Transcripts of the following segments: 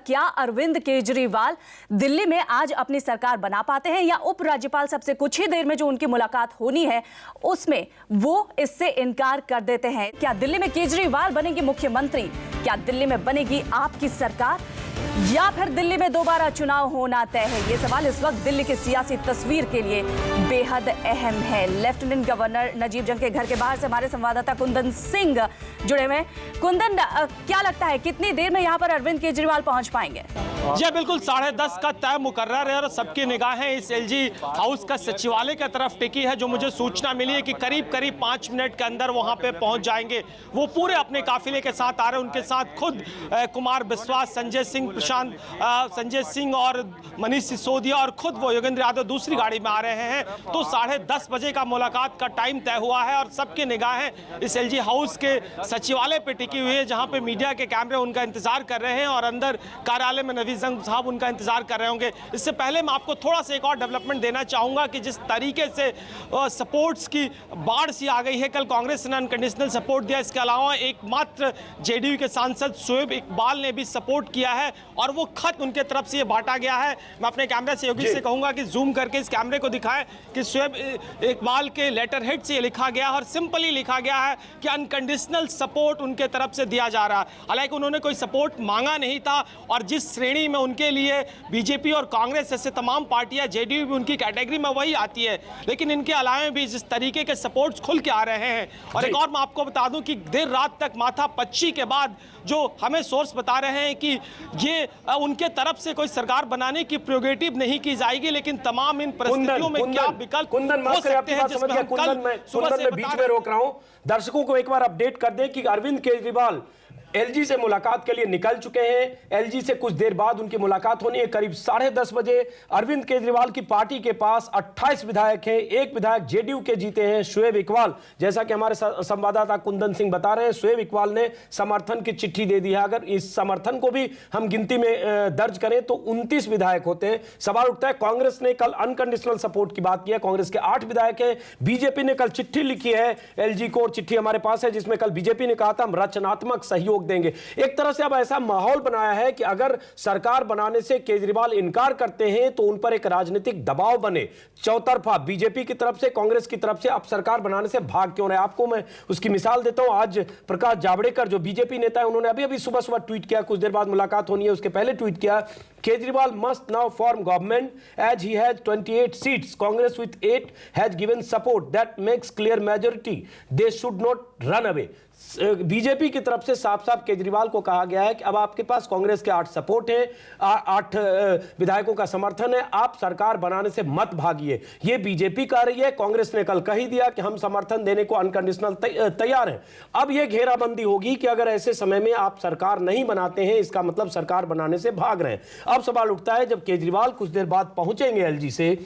क्या अरविंद केजरीवाल दिल्ली में आज अपनी सरकार बना पाते हैं या उपराज्यपाल सबसे कुछ ही देर में जो उनकी मुलाकात होनी है उसमें वो इससे इनकार कर देते हैं? क्या दिल्ली में केजरीवाल बनेंगे मुख्यमंत्री? क्या दिल्ली में बनेगी आपकी सरकार या फिर दिल्ली में दोबारा चुनाव होना तय है? ये सवाल इस वक्त दिल्ली की सियासी तस्वीर के लिए बेहद अहम है। लेफ्टिनेंट गवर्नर नजीब जंग के घर के बाहर से हमारे संवाददाता कुंदन सिंह जुड़े हुए हैं। कुंदन, क्या लगता है कितनी देर में यहाँ पर अरविंद केजरीवाल पहुंच पाएंगे? जी बिल्कुल 10:30 का तय मुकर्रर है और सबकी निगाहें इस एलजी हाउस का सचिवालय की तरफ टिकी है। जो मुझे सूचना मिली है कि करीब 5 मिनट के अंदर वहां पे पहुंच जाएंगे। वो पूरे अपने काफिले के साथ आ रहे हैं। उनके साथ खुद कुमार बिस्वास, संजय सिंह, प्रशांत संजय सिंह और मनीष सिसोदिया और खुद वो योगेंद्र यादव दूसरी गाड़ी में आ रहे हैं। तो 10:30 बजे का मुलाकात का टाइम तय हुआ है और सबकी निगाहें इस एलजी हाउस के सचिवालय पे टिकी हुई है, जहां पे मीडिया के कैमरे उनका इंतजार कर रहे हैं और अंदर कार्यालय में नवीद जंग साहब उनका इंतजार कर रहे होंगे। इससे पहले मैं आपको थोड़ा सा एक और डेवलपमेंट देना चाहूंगा कि जिस तरीके से सपोर्ट्स की बाढ़ सी आ गई है, कल कांग्रेस ने अनकंडीशनल सपोर्ट दिया। इसके अलावा एकमात्र जेडीयू के सांसद शोएब इकबाल ने भी सपोर्ट किया है और वो खत उनके तरफ से ये बांटा गया है। मैं अपने कैमरा सहयोगी से कहूंगा कि जूम करके इस कैमरे को दिखाएं कि शोएब इकबाल के लेटर हेड से ये लिखा गया और सिंपली लिखा गया है कि अनकंडीशनल सपोर्ट उनके तरफ से दिया जा रहा है। हालांकि उन्होंने कोई सपोर्ट मांगा नहीं था और जिस श्रेणी में उनके लिए बीजेपी और कांग्रेस जैसे तमाम पार्टियां, जेडीयू भी उनकी कैटेगरी में वही आती है, लेकिन इनके अलावा भी जिस तरीके के सपोर्ट्स खुल के आ रहे हैं। और एक और मैं आपको बता दूं कि देर रात तक माथा पच्ची के बाद जो हमें सोर्स बता रहे हैं कि ये उनके तरफ से कोई सरकार बनाने की प्रोगेटिव नहीं की जाएगी, लेकिन तमाम इन परिस्थितियों में क्या विकल्प हो सकते हैं जिसमें हम कल सुबह से बीच में रोक रहा हूं। दर्शकों को एक बार अपडेट कर दें कि अरविंद केजरीवाल एलजी से मुलाकात के लिए निकल चुके हैं। एलजी से कुछ देर बाद उनकी मुलाकात होनी है। करीब 10:30 बजे अरविंद केजरीवाल की पार्टी के पास 28 विधायक हैं। एक विधायक जेडीयू के जीते हैं, शोएब इकबाल। जैसा कि हमारे संवाददाता कुंदन सिंह बता रहे हैं, शोएब इकबाल ने समर्थन की चिट्ठी दे दी है। अगर इस समर्थन को भी हम गिनती में दर्ज करें तो 29 विधायक होते हैं। सवाल उठता है, कांग्रेस ने कल अनकंडीशनल सपोर्ट की बात की है, कांग्रेस के 8 विधायक हैं। बीजेपी ने कल चिट्ठी लिखी है एलजी को, और चिट्ठी हमारे पास है जिसमें कल बीजेपी ने कहा था हम रचनात्मक सहयोग देंगे। एक तरह से अब ऐसा माहौल बनाया है कि अगर सरकार बनाने से केजरीवाल इनकार करते हैं तो उन पर एक राजनीतिक दबाव बने, चौतरफा, बीजेपी की तरफ से, कांग्रेस की तरफ से। अब सरकार बनाने से भाग क्यों रहे? आपको मैं उसकी मिसाल देता हूं। आज प्रकाश जावड़ेकर जो बीजेपी नेता है, उन्होंने अभी सुबह ट्वीट किया, कुछ देर बाद मुलाकात होनी है उसके पहले ट्वीट किया, Kejriwal must now form government as he has 28 seats, Congress with 8 has given support that makes clear majority, they should not run away. BJP की तरफ से साफ साफ केजरीवाल को कहा गया है कि अब आपके पास कांग्रेस के 8 सपोर्ट है, 8 विधायकों का समर्थन है, आप सरकार बनाने से मत भागिए। ये बीजेपी कह रही है, कांग्रेस ने कल कह ही दिया कि हम समर्थन देने को अनकंडीशनल तैयार हैं। अब यह घेराबंदी होगी कि अगर ऐसे समय में आप सरकार नहीं बनाते हैं, इसका मतलब सरकार बनाने से भाग रहे हैं। अब सवाल उठता है, जब केजरीवाल कुछ देर बाद पहुंचेंगे एलजी से,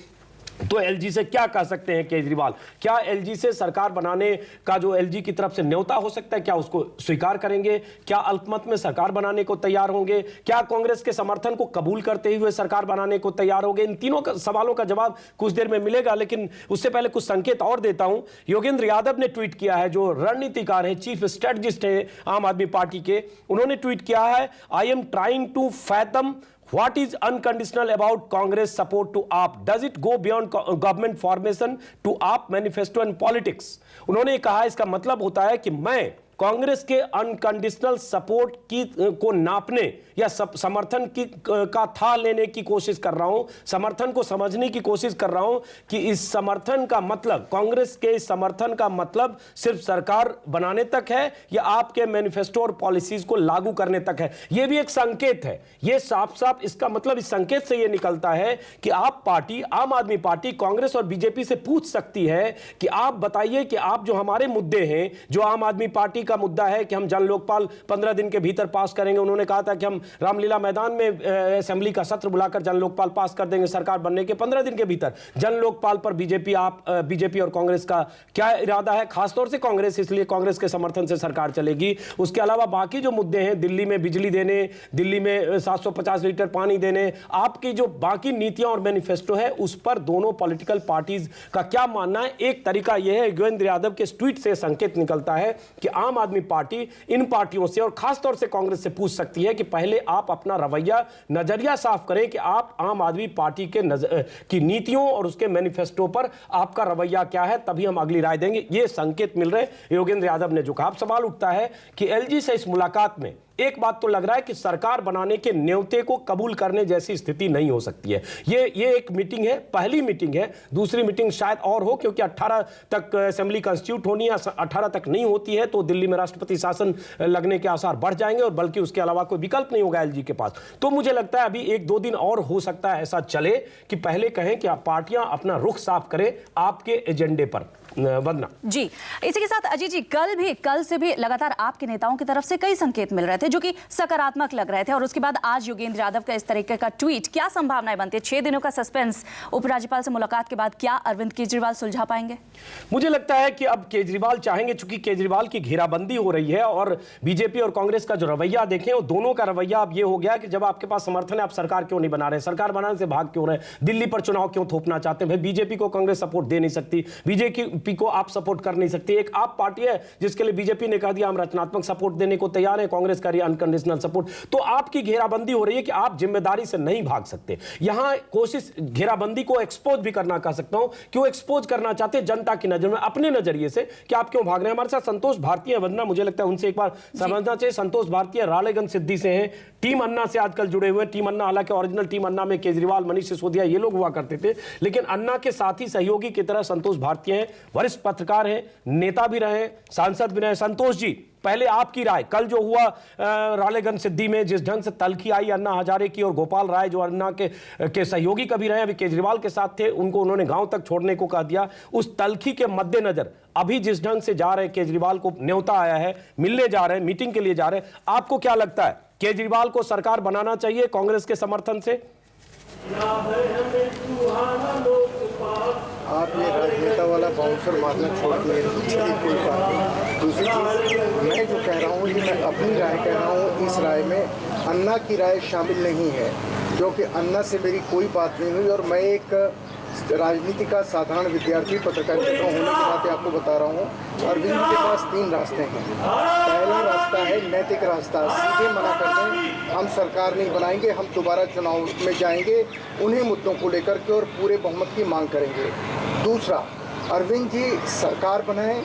तो एलजी से क्या कह सकते हैं केजरीवाल? क्या एलजी से सरकार बनाने का जो एलजी की तरफ से न्योता हो सकता है, क्या उसको स्वीकार करेंगे? क्या अल्पमत में सरकार बनाने को तैयार होंगे? क्या कांग्रेस के समर्थन को कबूल करते हुए सरकार बनाने को तैयार होंगे? इन तीनों सवालों का जवाब कुछ देर में मिलेगा, लेकिन उससे पहले कुछ संकेत और देता हूं। योगेंद्र यादव ने ट्वीट किया है, जो रणनीतिकार है, चीफ स्ट्रेटजिस्ट है आम आदमी पार्टी के। उन्होंने ट्वीट किया है, I am trying to fathom what is unconditional about Congress support to AAP? Does it go beyond government formation to AAP manifesto and politics? उन्होंने कहा, इसका मतलब होता है कि मैं कांग्रेस के अनकंडीशनल सपोर्ट की को नापने या समर्थन की का था लेने की कोशिश कर रहा हूं, समर्थन को समझने की कोशिश कर रहा हूं कि इस समर्थन का मतलब, कांग्रेस के इस समर्थन का मतलब सिर्फ सरकार बनाने तक है या आपके मैनिफेस्टो और पॉलिसीज को लागू करने तक है। यह भी एक संकेत है। यह साफ साफ इसका मतलब इस संकेत से यह निकलता है कि आप पार्टी, आम आदमी पार्टी, कांग्रेस और बीजेपी से पूछ सकती है कि आप बताइए कि आप जो हमारे मुद्दे हैं, जो आम आदमी पार्टी का मुद्दा है कि हम जन लोकपाल 15 दिन के भीतर पास करेंगे। उन्होंने कहा था कि हम रामलीला मैदान में असेंबली का सत्र बुलाकर जन लोकपाल पास कर देंगे सरकार बनने के 15 दिन के भीतर। जन लोकपाल पर बीजेपी और कांग्रेस का क्या इरादा है? खासतौर से कांग्रेस, इसलिए कांग्रेस के समर्थन से सरकार चलेगी। उसके अलावा बाकी जो मुद्दे हैं, दिल्ली में बिजली देने, दिल्ली में 750 लीटर पानी देने, आपकी जो बाकी नीतियां और मैनिफेस्टो है, उस पर दोनों पॉलिटिकल पार्टीज का क्या मानना है? एक तरीका यह है, योगेंद्र यादव के ट्वीट से संकेत निकलता है कि आम आदमी पार्टी इन पार्टियों से और खासतौर से कांग्रेस से पूछ सकती है कि पहले आप अपना रवैया, नजरिया साफ करें कि आप आम आदमी पार्टी की नीतियों और उसके मैनिफेस्टो पर आपका रवैया क्या है, तभी हम अगली राय देंगे। ये संकेत मिल रहे योगेंद्र यादव ने जो कहा। अब सवाल उठता है कि एलजी से इस मुलाकात में एक बात तो लग रहा है कि सरकार बनाने के न्योते को कबूल करने जैसी स्थिति नहीं हो सकती है। ये एक मीटिंग है, पहली मीटिंग है, दूसरी मीटिंग शायद और हो, क्योंकि 18 तक असेंबली कंस्टिट्यूट होनी है। 18 तक नहीं होती है तो दिल्ली में राष्ट्रपति शासन लगने के आसार बढ़ जाएंगे और बल्कि उसके अलावा कोई विकल्प नहीं होगा एलजी के पास। तो मुझे लगता है अभी 1-2 दिन और हो सकता है ऐसा चले कि पहले कहें कि आप पार्टियां अपना रुख साफ करें आपके एजेंडे पर। वंदना जी, इसी के साथ अजीत जी, कल से भी लगातार आपके नेताओं की तरफ से कई संकेत मिल रहे थे जो कि सकारात्मक लग रहे थे, और उसके बाद आज योगेंद्र यादव का इस तरीके का ट्वीट, क्या संभावनाएं बनती है? 6 दिनों का सस्पेंस, उपराज्यपाल से मुलाकात के बाद क्या अरविंद केजरीवाल सुलझा पाएंगे? मुझे लगता है कि अब केजरीवाल चाहेंगे, चूंकि केजरीवाल की घेराबंदी हो रही है और बीजेपी और कांग्रेस का जो रवैया देखें, वो दोनों का रवैया अब ये हो गया कि जब आपके पास समर्थन है, आप सरकार क्यों नहीं बना रहे, सरकार बनाने से भाग क्यों रहे, दिल्ली पर चुनाव क्यों थोपना चाहते हैं? भाई बीजेपी को कांग्रेस सपोर्ट दे नहीं सकती, बीजेपी को आप सपोर्ट कर नहीं सकती। एक आप पार्टी है जिसके लिए बीजेपी ने कह दिया हम रचनात्मक सपोर्ट देने को तैयार है, कांग्रेस का अनकंडीशनल सपोर्ट। तो आपकी घेराबंदी हो रही है कि आप जिम्मेदारी से नहीं भाग सकते। यहां कोशिश घेराबंदी को एक्सपोज भी करना कह सकता हूं, क्यों एक्सपोज करना चाहते हैं जनता की नजर में अपने नजरिए से कि आप क्यों भाग रहे हैं। हमारे साथ संतोष भारतीय वंदना, मुझे लगता है उनसे एक बार समझना चाहिए। संतोष भारतीय रालेगंज सिद्धि से हैं, टीम अन्ना से आजकल जुड़े हुए। टीम अन्ना, हालांकि ओरिजिनल टीम अन्ना में केजरीवाल, मनीष सिसोदिया ये लोग हुआ करते थे, लेकिन अन्ना के साथी सहयोगी की तरह संतोष भारतीय हैं, वरिष्ठ पत्रकार हैं, नेता भी रहे, सांसद भी रहे। संतोष जी, पहले आपकी राय, कल जो हुआ रालेगंज सिद्धि में जिस ढंग से तलखी आई अन्ना हजारे की और गोपाल राय जो अन्ना के सहयोगी कभी रहे, अभी केजरीवाल के साथ थे, उनको उन्होंने गांव तक छोड़ने को कह दिया, उस तलखी के मद्देनजर अभी जिस ढंग से जा रहे केजरीवाल को न्योता आया है, मिलने जा रहे हैं, मीटिंग के लिए जा रहे हैं, आपको क्या लगता है केजरीवाल को सरकार बनाना चाहिए कांग्रेस के समर्थन से? आप ये राजनेता वाला बाउंसर मारना छोड़ के कोई बात नहीं। दूसरी चीज़ मैं जो कह रहा हूँ कि मैं अपनी राय कह रहा हूँ, इस राय में अन्ना की राय शामिल नहीं है, क्योंकि अन्ना से मेरी कोई बात नहीं हुई और मैं एक राजनीति का साधारण विद्यार्थी पत्रकारिता होने के नाते आपको बता रहा हूँ। अरविंद के पास 3 रास्ते हैं। पहला रास्ता है नैतिक रास्ता, सीधे मना कर दें हम सरकार नहीं बनाएंगे, हम दोबारा चुनाव में जाएंगे, उन्हीं मुद्दों को लेकर के और पूरे बहुमत की मांग करेंगे। दूसरा, अरविंद जी सरकार बनाए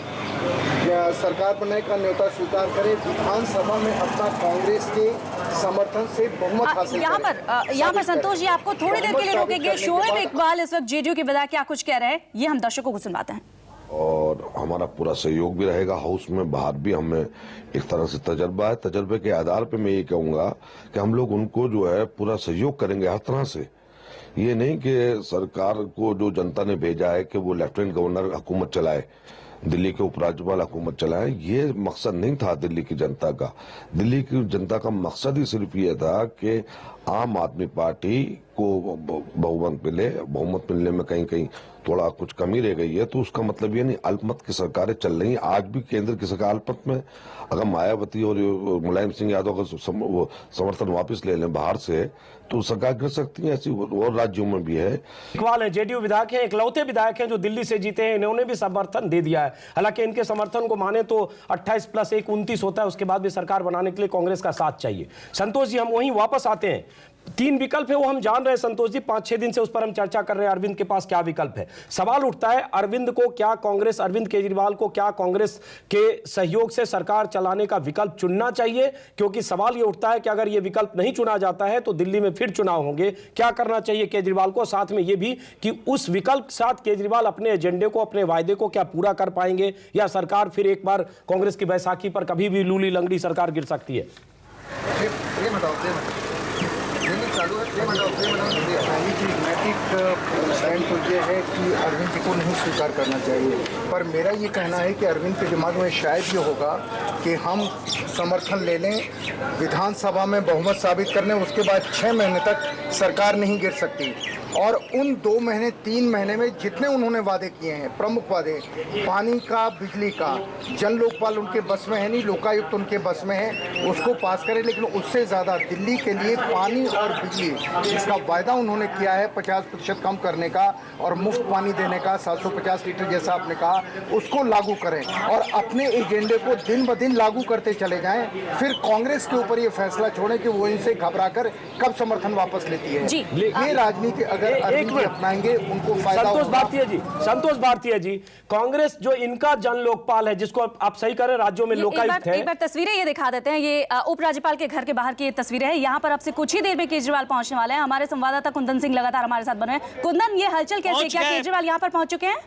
का न्योता स्वीकार करें, विधानसभा में अपना कांग्रेस के समर्थन से बहुमत हासिल करें। यहाँ पर संतोष जी, आपको थोड़ी देर के लिए रोकेंगे। शोएब इकबाल इस वक्त जेडीयू के विधायक क्या कुछ कह रहे हैं, ये हम दर्शकों को सुनवाते हैं। और हमारा पूरा सहयोग भी रहेगा, हाउस में बाहर भी हमें एक तरह से तजर्बा है। तजर्बे के आधार पे मैं ये कहूंगा कि हम लोग उनको जो है पूरा सहयोग करेंगे हर तरह से। ये नहीं कि सरकार को जो जनता ने भेजा है कि वो लेफ्टिनेंट गवर्नर हुकूमत चलाए, दिल्ली के उपराज्यपाल हुकूमत चलाए, ये मकसद नहीं था दिल्ली की जनता का। दिल्ली की जनता का मकसद ही सिर्फ ये था कि आम आदमी पार्टी को बहुमत मिले। बहुमत मिलने में कहीं कहीं थोड़ा कुछ कमी रह गई है, तो उसका मतलब ये नहीं अल्पमत की सरकारें चल रही हैं। आज भी केंद्र की सरकार अल्पमत में, अगर मायावती और मुलायम सिंह यादव का समर्थन वापस ले लें बाहर से तो सरकार गिर सकती है। ऐसी और राज्यों में भी है। इकबाल है, जेडीयू विधायक हैं, इकलौते विधायक हैं जो दिल्ली से जीते हैं, इन्होंने भी समर्थन दे दिया है। हालांकि इनके समर्थन को माने तो 28 + 1 29 होता है, उसके बाद भी सरकार बनाने के लिए कांग्रेस का साथ चाहिए। संतोष जी, हम वहीं वापस आते हैं। 3 विकल्प है, वो हम जान रहे हैं संतोष जी, 5-6 दिन से उस पर हम चर्चा कर रहे हैं। अरविंद के पास क्या विकल्प है? सवाल उठता है अरविंद केजरीवाल को क्या कांग्रेस के सहयोग से सरकार चलाने का विकल्प चुनना चाहिए? क्योंकि सवाल ये उठता है कि अगर ये विकल्प नहीं चुना जाता है तो दिल्ली में फिर चुनाव होंगे। क्या करना चाहिए केजरीवाल को? साथ में ये भी कि उस विकल्प के साथ केजरीवाल अपने एजेंडे को, अपने वायदे को क्या पूरा कर पाएंगे, या सरकार फिर एक बार कांग्रेस की बैसाखी पर कभी भी लूली लंगड़ी सरकार गिर सकती है? स्टैंड तो ये है कि अरविंद जी को नहीं स्वीकार करना चाहिए, पर मेरा ये कहना है कि अरविंद के दिमाग में शायद ये होगा कि हम समर्थन ले लें, विधानसभा में बहुमत साबित कर लें, उसके बाद 6 महीने तक सरकार नहीं गिर सकती। और उन 2 महीने 3 महीने में जितने उन्होंने वादे किए हैं, प्रमुख वादे, पानी का, बिजली का, जन लोकपाल उनके बस में है नहीं, लोकायुक्त उनके बस में है, उसको पास करें। लेकिन उससे ज़्यादा दिल्ली के लिए पानी और बिजली, इसका वायदा उन्होंने किया है 50% कम करने का और मुफ्त पानी देने का, 750 लीटर जैसा आपने कहा, उसको लागू करें और अपने एजेंडे को दिन ब दिन लागू करते चले जाएं। फिर कांग्रेस के ऊपर ये फैसला छोड़ें कि वो इनसे घबराकर कब समर्थन वापस लेती है। ये राजनीति अगर अरविंद जी अपनाएंगे उनको फायदा होगा। संतोष भारतीय जी, कांग्रेस जो इनका जन लोकपाल है, जिसको आप सही करें राज्यों में लोकायुक्त है। एक बार तस्वीरें ये दिखा देते हैं, ये उपराज्यपाल के घर के बाहर की तस्वीरें हैं। यहाँ पर अब से कुछ ही देर में केजरीवाल पहुंचने वाले हैं। हमारे संवाददाता कुंदन सिंह लगातार हमारे साथ बने हैं। कुंदन, ये हलचल कैसे, क्या केजरीवाल यहाँ पर पहुंच चुके हैं?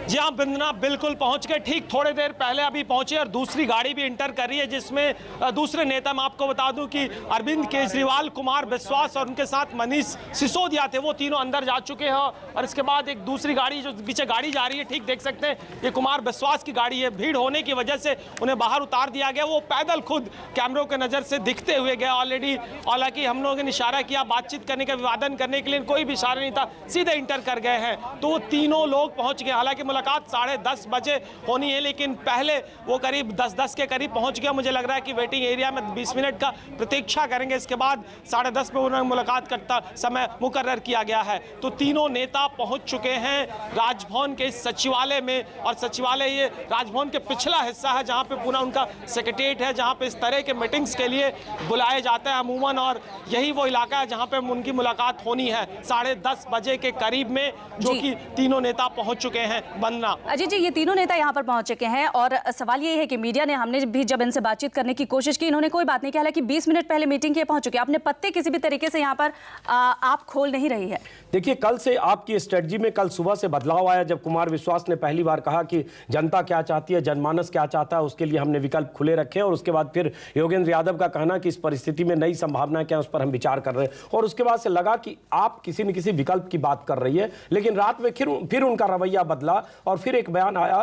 जी हाँ बिंदना, बिल्कुल पहुंच गए, ठीक थोड़ी देर पहले अभी पहुंचे और दूसरी गाड़ी भी इंटर कर रही है जिसमें दूसरे नेता, मैं आपको बता दूं कि अरविंद केजरीवाल, कुमार विश्वास और उनके साथ मनीष सिसोदिया थे, वो तीनों अंदर जा चुके हैं। और इसके बाद एक दूसरी गाड़ी जो पीछे गाड़ी जा रही है, ठीक देख सकते हैं, ये कुमार विश्वास की गाड़ी है। भीड़ होने की वजह से उन्हें बाहर उतार दिया गया, वो पैदल खुद कैमरों के नज़र से दिखते हुए गए ऑलरेडी। हालांकि हम लोगों ने इशारा किया बातचीत करने का, विवादन करने के लिए, कोई भी इशारा नहीं था, सीधे इंटर कर गए हैं। तो वो तीनों लोग पहुंच गए। हालांकि मुलाकात 10:30 बजे होनी है, लेकिन पहले वो करीब 10:10 के करीब पहुंच गया। मुझे लग रहा है कि वेटिंग एरिया में 20 मिनट का प्रतीक्षा करेंगे, इसके बाद 10:30 पे उन्होंने मुलाकात करता समय मुकर्रर किया गया है। तो तीनों नेता पहुंच चुके हैं राजभवन के सचिवालय में, और सचिवालय ये राजभवन के पिछला हिस्सा है जहां पे पूरा उनका सेक्रेटेरिएट है, जहां पे इस तरह के मीटिंग्स के लिए बुलाए जाते हैं अमूमन, और यही वो इलाका है जहां पे उनकी मुलाकात होनी है 10:30 बजे के करीब में, जो कि तीनों नेता पहुंच चुके हैं। वंदना। अजय जी, ये तीनों नेता यहाँ पर पहुंच चुके हैं और सवाल ये है कि मीडिया ने, हमने भी जब इनसे बातचीत करने की कोशिश की, इन्होंने कोई बात नहीं की। हालांकि 20 मिनट पहले मीटिंग के पहुंच चुके हैं, अपने पत्ते किसी भी तरीके से यहाँ पर आप खोल नहीं रही है। देखिए, कल से आपकी स्ट्रेटजी में कल सुबह से बदलाव आया, जब कुमार विश्वास ने पहली बार कहा कि जनता क्या चाहती है, जनमानस क्या चाहता है, उसके लिए हमने विकल्प खुले रखे। और उसके बाद फिर योगेंद्र यादव का कहना कि इस परिस्थिति में नई संभावना क्या है, उस पर हम विचार कर रहे हैं। और उसके बाद से लगा कि आप किसी न किसी विकल्प की बात कर रही है, लेकिन रात में फिर उनका रवैया बदला और फिर एक बयान आया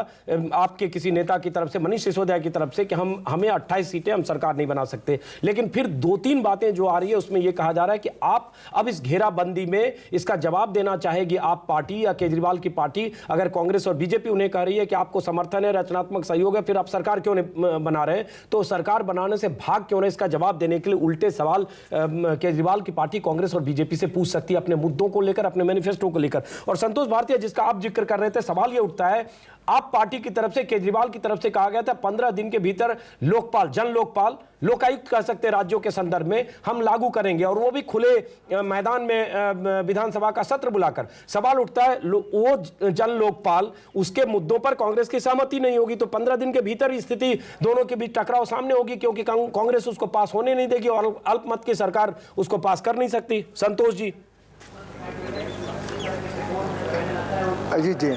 आपके किसी नेता की तरफ से, मनीष सिसोदिया की तरफ से, कि हमें 28 सीटें, हम सरकार नहीं बना सकते। लेकिन फिर 2-3 बातें जो आ रही है उसमें यह कहा जा रहा है कि आप अब इस घेराबंदी में इसका जवाब देना चाहेगी आप पार्टी या केजरीवाल की पार्टी। अगर कांग्रेस और बीजेपी उन्हें कह रही है कि आपको समर्थन है, रचनात्मक सहयोग है, फिर आप सरकार क्यों नहीं बना रहे, तो सरकार बनाने से भाग क्यों रहे, इसका जवाब देने के लिए उल्टे सवाल केजरीवाल की पार्टी कांग्रेस और बीजेपी से पूछ सकती है अपने मुद्दों को लेकर, अपने मैनिफेस्टो को लेकर। और संतोष भारतीय, जिसका आप जिक्र कर रहे थे, सवाल यह उठता है, आप पार्टी की तरफ से, केजरीवाल की तरफ से कहा गया था 15 दिन के भीतर लोकपाल, जन लोकपाल, लोकायुक्त कह सकते राज्यों के संदर्भ में हम लागू करेंगे, और वो भी खुले मैदान में विधानसभा का सत्र बुलाकर। सवाल उठता है, वो जन लोकपाल, उसके मुद्दों पर कांग्रेस की सहमति नहीं होगी तो 15 दिन के भीतर स्थिति दोनों के बीच टकराव सामने होगी, क्योंकि कांग्रेस उसको पास होने नहीं देगी और अल्पमत की सरकार उसको पास कर नहीं सकती। संतोष जी। अजीत जी,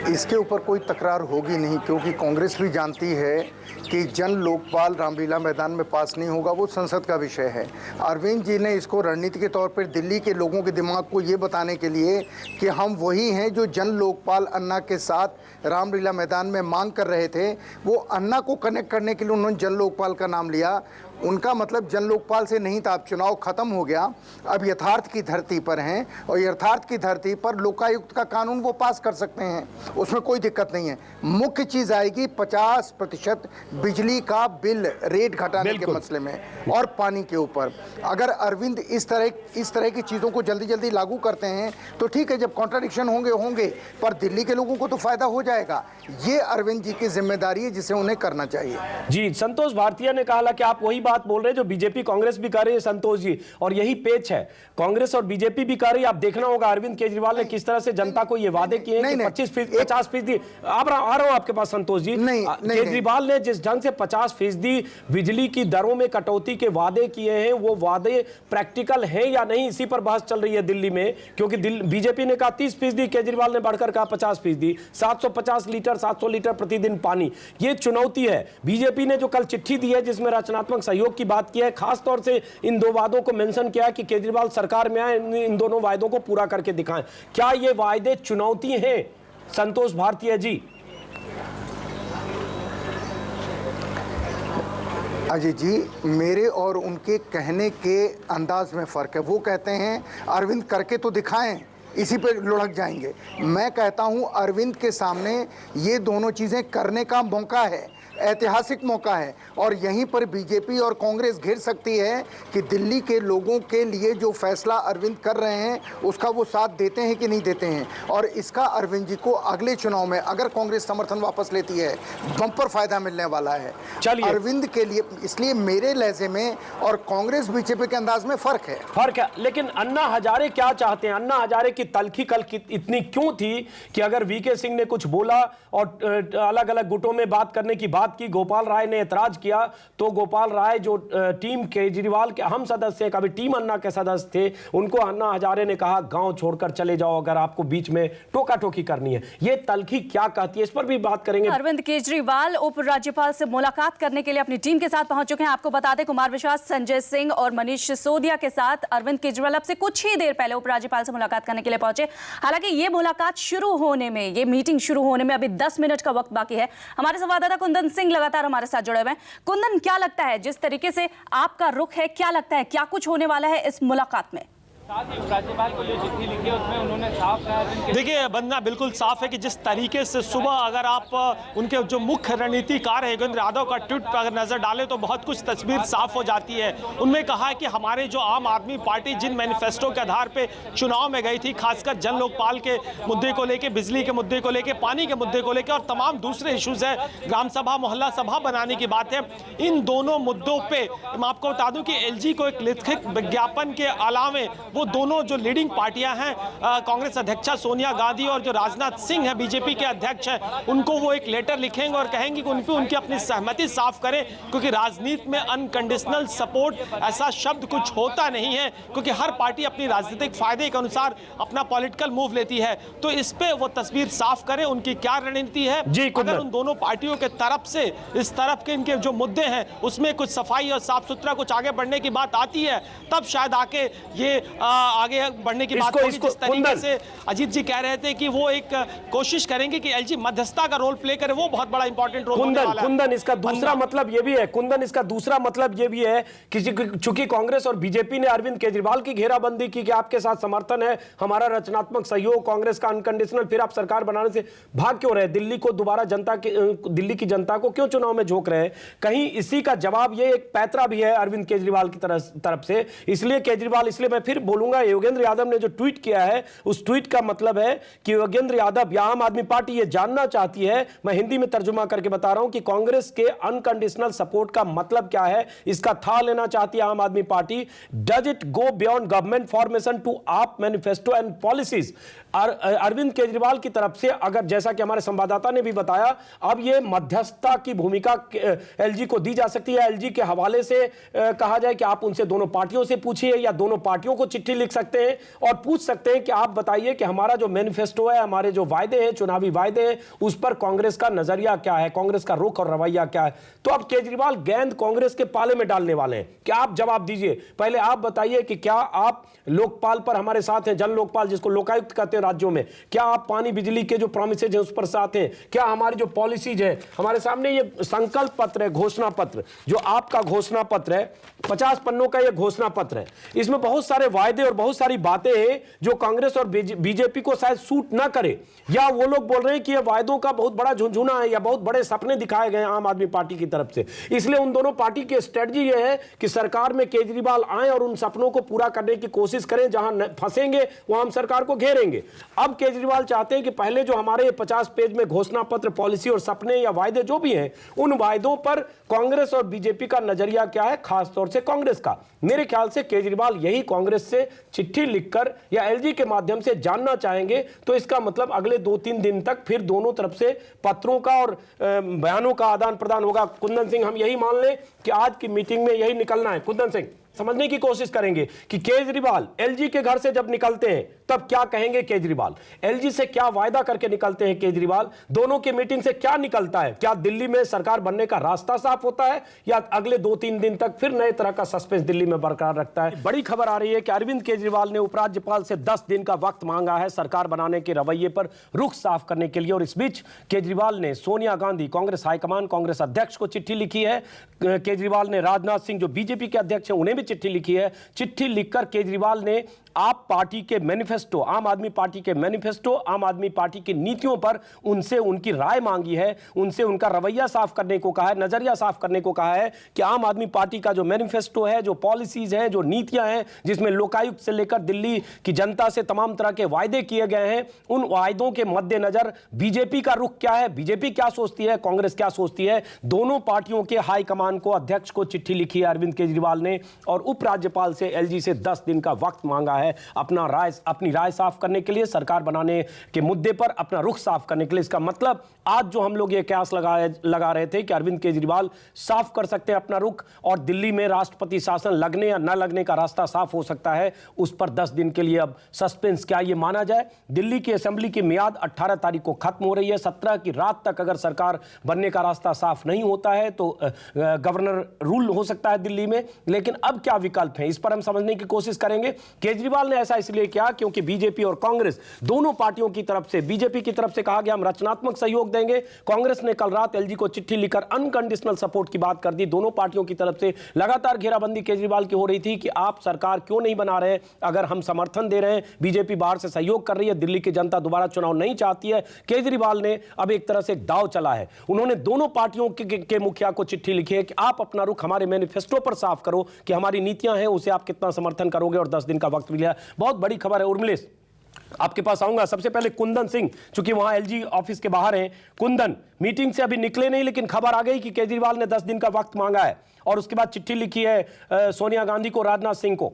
इसके ऊपर कोई तकरार होगी नहीं, क्योंकि कांग्रेस भी जानती है कि जन लोकपाल रामलीला मैदान में पास नहीं होगा, वो संसद का विषय है। अरविंद जी ने इसको रणनीति के तौर पर दिल्ली के लोगों के दिमाग को ये बताने के लिए कि हम वही हैं जो जन लोकपाल अन्ना के साथ रामलीला मैदान में मांग कर रहे थे, वो अन्ना को कनेक्ट करने के लिए उन्होंने जन लोकपाल का नाम लिया। उनका मतलब जन लोकपाल से नहीं था, अब चुनाव खत्म हो गया, अब यथार्थ की धरती पर हैं, और यथार्थ की धरती पर लोकायुक्त का कानून वो पास कर सकते हैं, उसमें कोई दिक्कत नहीं है। मुख्य चीज़ आएगी 50% बिजली का बिल रेट घटाने के मसले में और पानी के ऊपर। अगर अरविंद इस तरह की चीज़ों को जल्दी जल्दी लागू करते हैं तो ठीक है, जब कॉन्ट्राडिक्शन होंगे पर दिल्ली के लोगों को तो फायदा हो जाएगा। ये अरविंद जी की जिम्मेदारी है जिसे उन्हें करना चाहिए। जी, संतोष भारतीय ने कहा कि आप वही बात बोल रहे हैं जो बीजेपी कांग्रेस भी कर रही है संतोष जी, और यही पेच है, कांग्रेस और बीजेपी भी कर रही है। आप देखना होगा अरविंद केजरीवाल ने किस तरह से जनता को ये वादे किए हैं कि 50% आ रहा हूं आपके पास संतोष जी। केजरीवाल ने जिस ढंग से 50% बिजली की दरों में कटौती के वादे किए हैं, वो वादे प्रैक्टिकल हैं या नहीं, इसी पर बहस चल रही है दिल्ली में। क्योंकि बीजेपी ने कहा 30%, केजरीवाल ने बढ़कर कहा 50%, 750 लीटर 700 लीटर प्रतिदिन पानी, ये चुनौती है। बीजेपी ने जो कल चिट्ठी दी है जिसमें रचनात्मक सहयोग की बात की है, खास तौर से इन 2 वादों को मेंशन किया है कि केजरीवाल सरकार में आए, इन दोनों वायदों को पूरा करके दिखाएं। क्या ये वायदे चुनौती हैं संतोष भारतीय जी? अजय जी, मेरे और उनके कहने के अंदाज में फ़र्क है। वो कहते हैं अरविंद करके तो दिखाएं, इसी पे लुढ़क जाएंगे। मैं कहता हूं अरविंद के सामने ये दोनों चीज़ें करने का मौका है, ऐतिहासिक मौका है, और यहीं पर बीजेपी और कांग्रेस घेर सकती है कि दिल्ली के लोगों के लिए जो फैसला अरविंद कर रहे हैं उसका वो साथ देते हैं कि नहीं देते हैं। और इसका अरविंद जी को अगले चुनाव में अगर कांग्रेस समर्थन वापस लेती है बम्पर फायदा मिलने वाला है अरविंद के लिए। इसलिए मेरे लहजे में और कांग्रेस बीजेपी के अंदाज में फर्क है। लेकिन अन्ना हजारे क्या चाहते हैं? अन्ना हजारे की तलखी कल इतनी क्यों थी कि अगर वीके सिंह ने कुछ बोला और अलग अलग गुटों में बात करने की बात की, गोपाल राय ने ऐतराज किया, तो गोपाल राय जो टीम केजरीवाल के अहम सदस्य, कभी टीम अन्ना के सदस्य थे, उनको अन्ना हजारे ने कहा गांव छोड़कर चले जाओ अगर आपको बीच में टोका टोकी करनी है। ये तलखी क्या कहती है, इस पर भी बात करेंगे। अरविंद केजरीवाल उपराज्यपाल से मुलाकात करने के लिए अपनी टीम के साथ पहुंच चुके हैं। आपको बता दें कुमार विश्वास, संजय सिंह और मनीष सिसोदिया के साथ अरविंद केजरीवाल अब से कुछ ही देर पहले उपराज्यपाल से मुलाकात करने के लिए पहुंचे। हालांकि ये मुलाकात शुरू होने में, ये मीटिंग शुरू होने में अभी 10 मिनट का वक्त बाकी है। हमारे संवाददाता कुंदन सिंह लगातार हमारे साथ जुड़े हुए हैं। कुंदन, क्या लगता है, जिस तरीके से आपका रुख है, क्या लगता है क्या कुछ होने वाला है इस मुलाकात में? साथ ही उपराज्यपाल को जो चिट्ठी लिखी है उसमें उन्होंने साफ कहा। देखिए, बनना बिल्कुल साफ है कि जिस तरीके से सुबह अगर आप उनके जो मुख्य रणनीतिकार है योगेंद्र यादव का ट्वीट पर अगर नजर डालें तो बहुत कुछ तस्वीर साफ हो जाती है। उनमें कहा है कि हमारे जो आम आदमी पार्टी जिन मैनिफेस्टो के आधार पर चुनाव में गई थी, खासकर जन लोकपाल के मुद्दे को लेकर, बिजली के मुद्दे को लेकर, पानी के मुद्दे को लेकर और तमाम दूसरे इशूज है, ग्राम सभा मोहल्ला सभा बनाने की बात है, इन दोनों मुद्दों पर मैं आपको बता दूं कि एलजी को एक लिखित विज्ञापन के अलावे वो दोनों जो लीडिंग पार्टियां हैं, कांग्रेस अध्यक्षा सोनिया गांधी और जो राजनाथ सिंह है बीजेपी के अध्यक्ष हैं, उनको वो एक लेटर लिखेंगे और कहेंगे कि उनकी अपनी सहमति साफ करें, क्योंकि राजनीति में अनकंडीशनल सपोर्ट ऐसा शब्द कुछ होता नहीं है, क्योंकि हर पार्टी अपनी राजनीतिक फायदे के अनुसार अपना पॉलिटिकल मूव लेती है। तो इस पे वो तस्वीर साफ करें उनकी क्या रणनीति है। अगर उन दोनों पार्टियों के तरफ से इस तरफ के इनके जो मुद्दे हैं उसमें कुछ सफाई और साफ सुथरा कुछ आगे बढ़ने की बात आती है, तब शायद आके ये आगे बढ़ने की बात होगी। जिस तरीके से अजीत जी कह रहे थे कि वो एक कोशिश करेंगे कि एलजी मध्यस्थता का रोल प्ले करे, वो बहुत बड़ा इंपॉर्टेंट रोल होने वाला है। कुंदन, इसका दूसरा मतलब ये भी है, कुंदन इसका दूसरा मतलब ये भी है कि चूंकि कांग्रेस और बीजेपी ने अरविंद केजरीवाल की घेराबंदी की कि आपके साथ समर्थन है, हमारा रचनात्मक सहयोग, कांग्रेस का अनकंडीशनल, फिर आप सरकार बनाने से भाग क्यों रहे, दिल्ली को दोबारा दिल्ली की जनता को क्यों चुनाव में झोंक रहे हैं? कहीं इसी का जवाब ये एक पैतरा भी है अरविंद केजरीवाल की तरफ से। इसलिए केजरीवाल, इसलिए मैं फिर बोलूंगा, योगेंद्र यादव ने जो ट्वीट किया है उस ट्वीट का मतलब है कि योगेंद्र यादव या आम आदमी पार्टी ये जानना चाहती है, मैं हिंदी में तर्जुमा करके बता रहा हूं, कि कांग्रेस के अनकंडीशनल सपोर्ट का मतलब क्या है, इसका था लेना चाहती है Aam Aadmi Party. Does it go beyond government formation to AAP manifesto and policies? Arvind Kejriwal की तरफ से, अगर जैसा कि हमारे संवाददाता ने भी बताया, अब ये मध्यस्थता की भूमिका एलजी को दी जा सकती है। एलजी के हवाले से कहा जाए कि आप उनसे दोनों पार्टियों से पूछिए या दोनों पार्टियों को चिट्ठी लिख सकते हैं और पूछ सकते हैं कि आप बताइए कि हमारा जो मैनिफेस्टो है, हमारे जो वायदे हैं, चुनावी वायदे हैं, उस पर कांग्रेस का नजरिया क्या है, कांग्रेस का रुख और रवैया क्या है। तो अब केजरीवाल गेंद कांग्रेस के पाले में डालने वाले हैं कि आप जवाब दीजिए, पहले आप बताइए कि क्या आप लोकपाल पर हमारे साथ हैं, जन लोकपाल जिसको लोकायुक्त कहते हैं राज्यों में, क्या आप पानी बिजली के जो प्रॉमिसेज हैं उस पर साथ हैं, क्या हमारी जो पॉलिसीज है, हमारे सामने ये संकल्प पत्र है, घोषणा पत्र, जो आपका घोषणा पत्र है, 50 पन्नों का ये घोषणा पत्र है, इसमें बहुत सारे वायदे और बहुत सारी बातें हैं जो कांग्रेस और बीजेपी को शायद सूट ना करे, या वो लोग बोल रहे हैं कि ये वायदों का बहुत बड़ा झुंझुना है या बहुत बड़े सपने दिखाए गए आम आदमी पार्टी की तरफ से। इसलिए उन दोनों पार्टी की स्ट्रेटजी ये है कि सरकार में केजरीवाल आए और उन सपनों को पूरा करने की कोशिश करें, जहां फंसेंगे वहां हम सरकार को घेरेंगे। अब केजरीवाल चाहते हैं कि पहले जो हमारे 50 पेज में घोषणा पत्र, पॉलिसी और सपने या वायदे जो भी हैं, उन वायदों पर कांग्रेस और बीजेपी का नजरिया क्या है, खासतौर से कांग्रेस का। मेरे ख्याल से केजरीवाल यही कांग्रेस से चिट्ठी लिखकर या एलजी के माध्यम से जानना चाहेंगे। तो इसका मतलब अगले 2-3 दिन तक फिर दोनों तरफ से पत्रों का और बयानों का आदान प्रदान होगा। कुंदन सिंह, हम यही मान लें कि आज की मीटिंग में यही निकलना है। कुंदन सिंह, समझने की कोशिश करेंगे कि केजरीवाल एलजी के घर से जब निकलते हैं तब क्या कहेंगे केजरीवाल? एलजी से क्या वायदा करके निकलते हैं केजरीवाल? दोनों की मीटिंग से क्या निकलता है? क्या दिल्ली में सरकार बनने का रास्ता साफ होता है या अगले 2-3 दिन तक फिर नए तरह का सस्पेंस दिल्ली में बरकरार रखता है? बड़ी खबर आ रही है कि अरविंद केजरीवाल ने उपराज्यपाल से 10 दिन का वक्त मांगा है सरकार बनाने के रवैये पर रुख साफ करने के लिए। और इस बीच केजरीवाल ने सोनिया गांधी, कांग्रेस हाईकमान, कांग्रेस अध्यक्ष को चिट्ठी लिखी है। केजरीवाल ने राजनाथ सिंह, जो बीजेपी के अध्यक्ष हैं, उन्हें भी चिट्ठी लिखी है। चिट्ठी लिखकर केजरीवाल ने आप पार्टी के मैनिफेस्टो, आम आदमी पार्टी के मैनिफेस्टो, आम आदमी पार्टी की नीतियों पर उनसे उनकी राय मांगी है, उनसे उनका रवैया साफ करने को कहा है, नजरिया साफ करने को कहा है कि आम आदमी पार्टी का जो मैनिफेस्टो है, जो पॉलिसीज हैं, जो नीतियां हैं, जिसमें लोकायुक्त से लेकर दिल्ली की जनता से तमाम तरह के वायदे किए गए हैं, उन वायदों के मद्देनजर बीजेपी का रुख क्या है, बीजेपी क्या सोचती है, कांग्रेस क्या सोचती है, दोनों पार्टियों के हाईकमान को, अध्यक्ष को चिट्ठी लिखी है अरविंद केजरीवाल ने और उपराज्यपाल से, एलजी से 10 दिन का वक्त मांगा है अपनी राय साफ करने के लिए, सरकार बनाने के मुद्दे पर अपना रुख साफ करने के लिए। इसका मतलब आज जो हम लोग ये कयास लगा रहे थे कि अरविंद केजरीवाल साफ कर सकते हैं अपना रुख और दिल्ली में राष्ट्रपति शासन लगने या न लगने का रास्ता साफ हो सकता है, उस पर 10 दिन के लिए अब सस्पेंस क्या ये माना जाए। दिल्ली की असेंबली की मियाद 18 तारीख को खत्म हो रही है। 17 की रात तक अगर सरकार बनने का रास्ता साफ नहीं होता है तो गवर्नर रूल हो सकता है दिल्ली में। लेकिन अब क्या विकल्प है, इस पर हम समझने की कोशिश करेंगे। केजरीवाल ने ऐसा इसलिए किया क्योंकि बीजेपी और कांग्रेस दोनों पार्टियों की तरफ से, बीजेपी की तरफ से कहा गया हम रचनात्मक सहयोग देंगे, कांग्रेस ने कल रात एलजी को चिट्ठी लिखकर अनकंडीशनल सपोर्ट की बात कर दी। दोनों पार्टियों की तरफ से लगातार घेराबंदी केजरीवाल की हो रही थी कि आप सरकार क्यों नहीं बना रहे, अगर हम समर्थन दे रहे हैं, बीजेपी बाहर से सहयोग कर रही है, दिल्ली की जनता दोबारा चुनाव नहीं चाहती है। केजरीवाल ने अब एक तरह से एक दांव चला है, उन्होंने दोनों पार्टियों के मुखिया को चिट्ठी लिखी है कि आप अपना रुख हमारे मैनिफेस्टो पर साफ करो कि हमारी नीतियां हैं उसे आप कितना समर्थन करोगे, और 10 दिन का वक्त मिला। बहुत बड़ी खबर है। उर्मिलेश, आपके पास आऊंगा। सबसे पहले कुंदन सिंह, चूंकि वहां एलजी ऑफिस के बाहर हैं, कुंदन, मीटिंग से अभी निकले नहीं लेकिन खबर आ गई कि केजरीवाल ने 10 दिन का वक्त मांगा है और उसके बाद चिट्ठी लिखी है सोनिया गांधी को, राजनाथ सिंह को,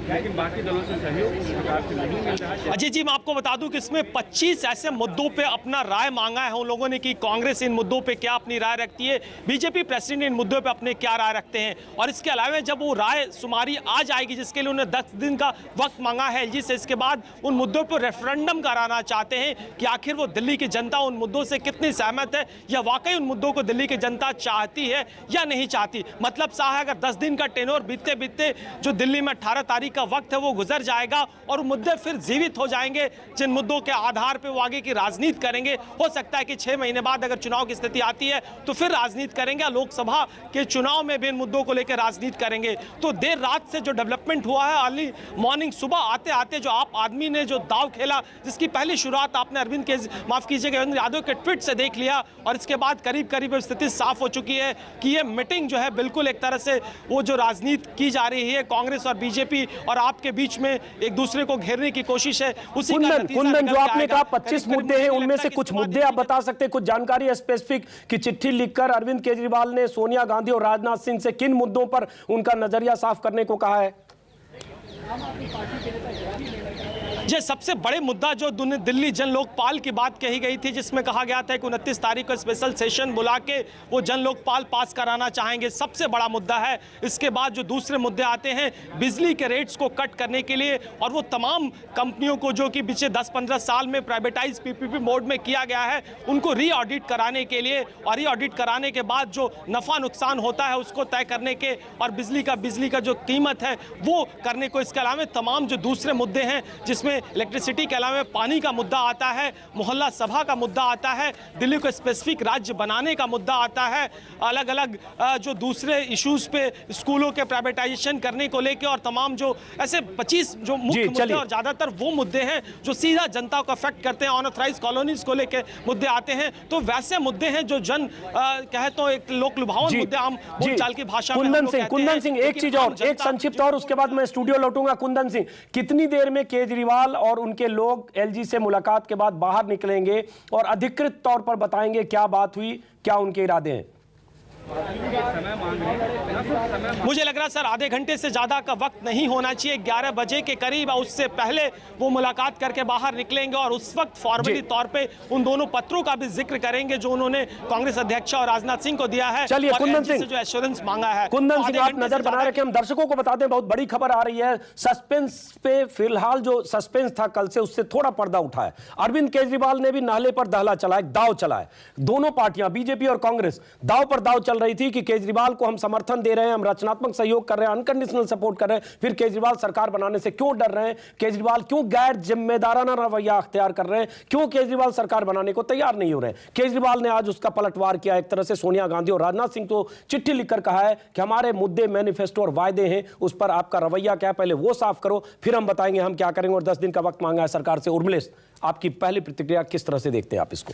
लेकिन बाकी दलों से सहयोग सरकार से नहीं मिल रहा है। अजय जी, मैं आपको बता दूं कि इसमें 25 ऐसे मुद्दों पे अपना राय मांगा है उन लोगों ने कि कांग्रेस इन मुद्दों पे क्या अपनी राय रखती है, बीजेपी प्रेसिडेंट इन मुद्दों पे अपने क्या राय रखते हैं, और इसके अलावा जब वो राय शुमारी आ जाएगी जिसके लिए उन्होंने 10 दिन का वक्त मांगा है एलजी से, इसके बाद उन मुद्दों पर रेफरेंडम कराना चाहते हैं कि आखिर वो दिल्ली की जनता उन मुद्दों से कितनी सहमत है या वाकई उन मुद्दों को दिल्ली की जनता चाहती है या नहीं चाहती। मतलब साहब, अगर 10 दिन का टेन्योर बीतते बीतते जो दिल्ली में 18 तारीख का वक्त है वो गुजर जाएगा और मुद्दे फिर जीवित हो जाएंगे, जिन मुद्दों के आधार पे वो आगे की राजनीति करेंगे। हो सकता है कि 6 महीने बाद अगर चुनाव की स्थिति आती है तो फिर राजनीति करेंगे, लोकसभा के चुनाव में भी इन मुद्दों को लेकर राजनीति करेंगे। तो देर रात से जो डेवलपमेंट हुआ है, अर्ली मॉर्निंग, सुबह आते आते जो आप आदमी ने जो दाव खेला, जिसकी पहली शुरुआत आपने अरविंद केजरीवाल यादव के ट्वीट से देख लिया, और इसके बाद करीब करीब स्थिति साफ हो चुकी है कि ये मीटिंग जो है बिल्कुल एक तरह से वो जो राजनीति की जा रही है कांग्रेस और बीजेपी और आपके बीच में एक दूसरे को घेरने की कोशिश है, उसी का कुंदन, जो आपने कहा 25 मुद्दे हैं, उनमें से कुछ मुद्दे आप बता सकते हैं, कुछ जानकारी स्पेसिफिक कि चिट्ठी लिखकर अरविंद केजरीवाल ने सोनिया गांधी और राजनाथ सिंह से किन मुद्दों पर उनका नजरिया साफ करने को कहा है? ये सबसे बड़े मुद्दा जो दिल्ली जन लोकपाल की बात कही गई थी, जिसमें कहा गया था कि 29 तारीख को स्पेशल सेशन बुला के वो जन लोकपाल पास कराना चाहेंगे, सबसे बड़ा मुद्दा है। इसके बाद जो दूसरे मुद्दे आते हैं, बिजली के रेट्स को कट करने के लिए और वो तमाम कंपनियों को जो कि पिछले 10-15 साल में प्राइवेटाइज पीपीपी मोड में किया गया है, उनको री ऑडिट कराने के लिए, और री ऑडिट कराने के बाद जो नफा नुकसान होता है उसको तय करने के, और बिजली का जो कीमत है वो करने को। इसके अलावा तमाम जो दूसरे मुद्दे हैं, जिसमें इलेक्ट्रिसिटी के अलावा पानी का मुद्दा आता है, मोहल्ला सभा का मुद्दा आता है, दिल्ली को स्पेसिफिक राज्य बनाने का मुद्दा आता है, अलग अलग जो दूसरे इश्यूज पे स्कूलों के प्राइवेटाइजेशन करने को लेकर, और तमाम जो ऐसे 25 जो मुख्य मुद्दे, और ज्यादातर वो मुद्दे हैं जो सीधा जनता को अफेक्ट करते हैं, अनऑथराइज्ड कॉलोनीज को लेकर मुद्दे आते हैं। तो वैसे मुद्दे हैं जो जन कहे तो एक लोक लुभावन मुद्दे, आम बोलचाल की भाषा में। कुंदन सिंह, एक चीज और, एक संक्षिप्त और, उसके बाद मैं स्टूडियो लौटूंगा। कुंदन सिंह, कितनी देर में केजरीवाल और उनके लोग एलजी से मुलाकात के बाद बाहर निकलेंगे और अधिकृत तौर पर बताएंगे क्या बात हुई, क्या उनके इरादे हैं? मुझे लग रहा सर आधे घंटे से ज़्यादा का वक्त नहीं होना चाहिए, 11 बजे के करीब, उससे पहले वो मुलाकात करके बाहर निकलेंगे और उस वक्त फॉर्मली तौर पे उन दोनों पत्रों का भी जिक्र करेंगे जो उन्होंने कांग्रेस अध्यक्ष और राजनाथ सिंह को दिया है। चलिए कुंदन सिंह से जो एश्योरेंस मांगा है, कुंदन सिंह आप नजर बना रखे, हम दर्शकों को बता दें बहुत बड़ी खबर आ रही है। सस्पेंस पे फिलहाल जो सस्पेंस था कल से उससे थोड़ा पर्दा उठा है। अरविंद केजरीवाल ने भी नाले पर दहला चला, एक दाव चला है। दोनों पार्टियां बीजेपी और कांग्रेस दाव पर दाव चल रही थी कि केजरीवाल को हम समर्थन दे रहे हैं, हम रचनात्मक सहयोग कर रहे हैं, अनकंडीशनल सपोर्ट कर रहे हैं, फिर केजरीवाल सरकार बनाने से क्यों डर रहे हैं, केजरीवाल क्यों गैर जिम्मेदाराना रवैया अख्तियार कर रहे हैं, क्यों केजरीवाल सरकार बनाने को तैयार नहीं हो रहे हैं। केजरीवाल ने आज उसका पलटवार किया, एक तरह से सोनिया गांधी और राजनाथ सिंह को चिट्ठी लिखकर कहा है कि हमारे मुद्दे मैनिफेस्टो और वायदे हैं, उस पर आपका रवैया क्या है, पहले वो साफ करो, फिर हम बताएंगे हम क्या करेंगे, और 10 दिन का वक्त मांगा है सरकार से। उर्मिलेश, आपकी पहली प्रतिक्रिया, किस तरह से देखते हैं आप इसको?